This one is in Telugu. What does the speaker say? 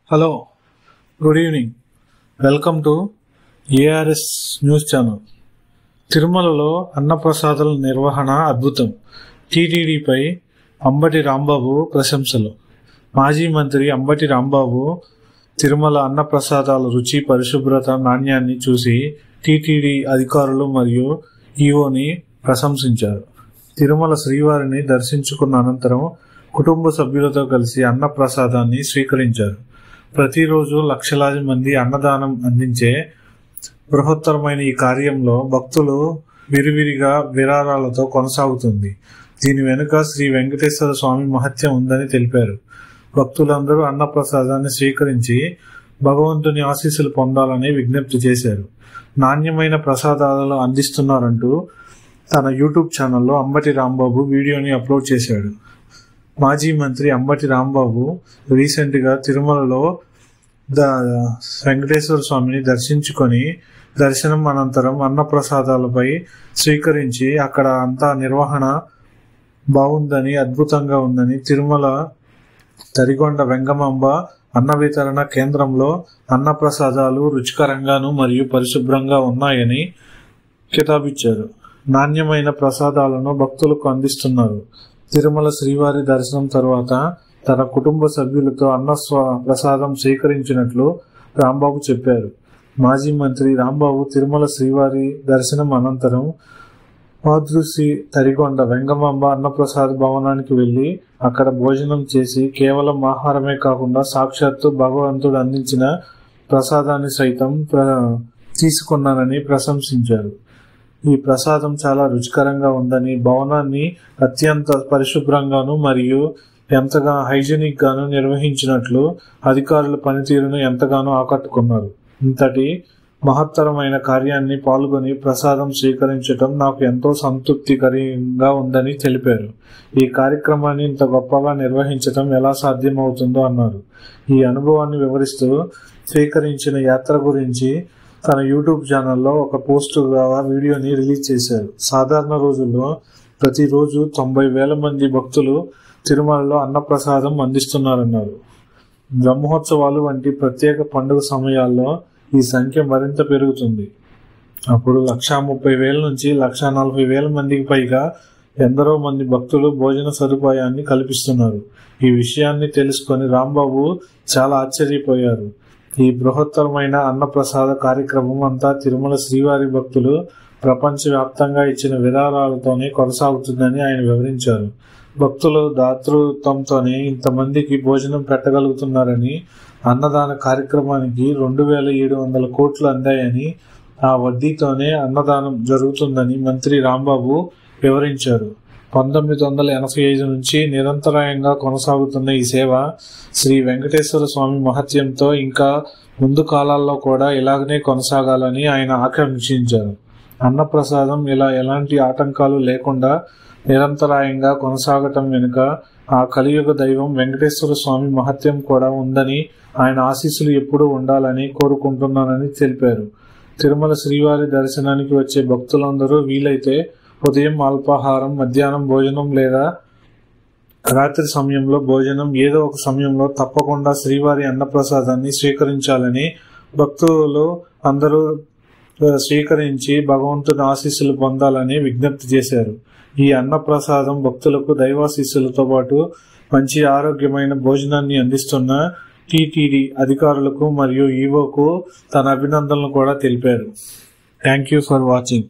Hello, good evening. Welcome to ARS news channel. తిరుమలలో అన్నప్రసాదాల నిర్వహణ అద్భుతం. టీటీడీపై అంబటి రాంబాబు ప్రశంసలు. మాజీ మంత్రి అంబటి రాంబాబు తిరుమల అన్నప్రసాదాల రుచి, పరిశుభ్రత, నాణ్యాన్ని చూసి టీటీడీ అధికారులు మరియు ఈఓని ప్రశంసించారు. తిరుమల శ్రీవారిని దర్శించుకున్న అనంతరం కుటుంబ సభ్యులతో కలిసి అన్నప్రసాదాన్ని స్వీకరించారు. ప్రతిరోజు లక్షలాది మంది అన్నదానం అందించే బృహత్తరమైన ఈ కార్యంలో భక్తులు విరివిరిగా విరాళాలతో కొనసాగుతుంది. దీని వెనుక శ్రీ వెంకటేశ్వర స్వామి మహత్యం ఉందని తెలిపారు. భక్తులందరూ అన్నప్రసాదాన్ని స్వీకరించి భగవంతుని ఆశీస్సులు పొందాలని విజ్ఞప్తి చేశారు. నాణ్యమైన ప్రసాదాలను అందిస్తున్నారంటూ తన యూట్యూబ్ ఛానల్లో అంబటి రాంబాబు వీడియోని అప్లోడ్ చేశాడు. మాజీ మంత్రి అంబటి రాంబాబు రీసెంట్గా తిరుమలలో వెంకటేశ్వర స్వామిని దర్శించుకొని దర్శనం అనంతరం అన్నప్రసాదాలపై స్వీకరించి అక్కడ అంతా నిర్వహణ బాగుందని, అద్భుతంగా ఉందని, తిరుమల తరిగొండ వెంగమాంబ అన్న వితరణ కేంద్రంలో అన్నప్రసాదాలు రుచికరంగాను మరియు పరిశుభ్రంగా ఉన్నాయని కితాబిచ్చారు. నాణ్యమైన ప్రసాదాలను భక్తులకు అందిస్తున్నారు. తిరుమల శ్రీవారి దర్శనం తర్వాత తన కుటుంబ సభ్యులతో ప్రసాదం స్వీకరించినట్లు రాంబాబు చెప్పారు. మాజీ మంత్రి రాంబాబు తిరుమల శ్రీవారి దర్శనం అనంతరం మాతృశ్రీ తరిగొండ వెంగమాంబ అన్నప్రసాద భవనానికి వెళ్లి అక్కడ భోజనం చేసి కేవలం ఆహారమే కాకుండా సాక్షాత్తు భగవంతుడు అందించిన ప్రసాదాన్ని సైతం తీసుకున్నానని ప్రశంసించారు. ఈ ప్రసాదం చాలా రుచికరంగా ఉందని, భవనాన్ని అత్యంత పరిశుభ్రంగాను మరియు ఎంతగా హైజీనిక్ గాను నిర్వహించినట్లు అధికారుల పనితీరును ఎంతగానో ఆకట్టుకున్నారు. ఇంతటి మహత్తరమైన కార్యాన్ని పాల్గొని ప్రసాదం స్వీకరించడం నాకు ఎంతో సంతృప్తికరంగా ఉందని తెలిపారు. ఈ కార్యక్రమాన్ని ఇంత గొప్పగా నిర్వహించడం ఎలా సాధ్యమవుతుందో అన్నారు. ఈ అనుభవాన్ని వివరిస్తూ స్వీకరించిన యాత్ర గురించి తన యూట్యూబ్ ఛానల్లో ఒక పోస్టుగా వీడియోని రిలీజ్ చేశారు. సాధారణ రోజుల్లో ప్రతిరోజు 90,000 మంది భక్తులు తిరుమలలో అన్నప్రసాదం అందిస్తున్నారన్నారు. బ్రహ్మోత్సవాలు వంటి ప్రత్యేక పండుగ సమయాల్లో ఈ సంఖ్య మరింత పెరుగుతుంది. అప్పుడు 130,000 నుంచి 140,000 మందికి పైగా ఎందరో మంది భక్తులు భోజన సదుపాయాన్ని కల్పిస్తున్నారు. ఈ విషయాన్ని తెలుసుకొని రాంబాబు చాలా ఆశ్చర్యపోయారు. ఈ బృహత్తరమైన అన్నప్రసాద కార్యక్రమం అంతా తిరుమల శ్రీవారి భక్తులు ప్రపంచవ్యాప్తంగా ఇచ్చిన విరాళాలతోనే కొనసాగుతుందని ఆయన వివరించారు. భక్తులు దాతృత్వంతోనే ఇంతమందికి భోజనం పెట్టగలుగుతున్నారని, అన్నదాన కార్యక్రమానికి 2,700 కోట్లు అందాయని, ఆ వడ్డీతోనే అన్నదానం జరుగుతుందని మంత్రి రాంబాబు వివరించారు. 1985 నుంచి నిరంతరాయంగా కొనసాగుతున్న ఈ సేవ శ్రీ వెంకటేశ్వర స్వామి మహత్యంతో ఇంకా ముందు కాలాల్లో కూడా ఇలాగనే కొనసాగాలని ఆయన ఆకాంక్షించారు. అన్నప్రసాదం ఇలా ఎలాంటి ఆటంకాలు లేకుండా నిరంతరాయంగా కొనసాగటం వెనుక ఆ కలియుగ దైవం వెంకటేశ్వర స్వామి మహత్యం కూడా ఉందని, ఆయన ఆశీస్సులు ఎప్పుడూ ఉండాలని కోరుకుంటున్నానని తెలిపారు. తిరుమల శ్రీవారి దర్శనానికి వచ్చే భక్తులందరూ వీలైతే ఉదయం అల్పాహారం, మధ్యాహ్నం భోజనం లేదా రాత్రి సమయంలో భోజనం ఏదో ఒక సమయంలో తప్పకుండా శ్రీవారి అన్నప్రసాదాన్ని స్వీకరించాలని, భక్తులు అందరూ స్వీకరించి భగవంతుని ఆశీస్సులు పొందాలని విజ్ఞప్తి చేశారు. ఈ అన్నప్రసాదం భక్తులకు దైవాశీస్సులతో పాటు మంచి ఆరోగ్యమైన భోజనాన్ని అందిస్తున్న టీటీడీ అధికారులకు మరియు ఈవోకు తన అభినందనలు కూడా తెలిపారు. Thank you for watching.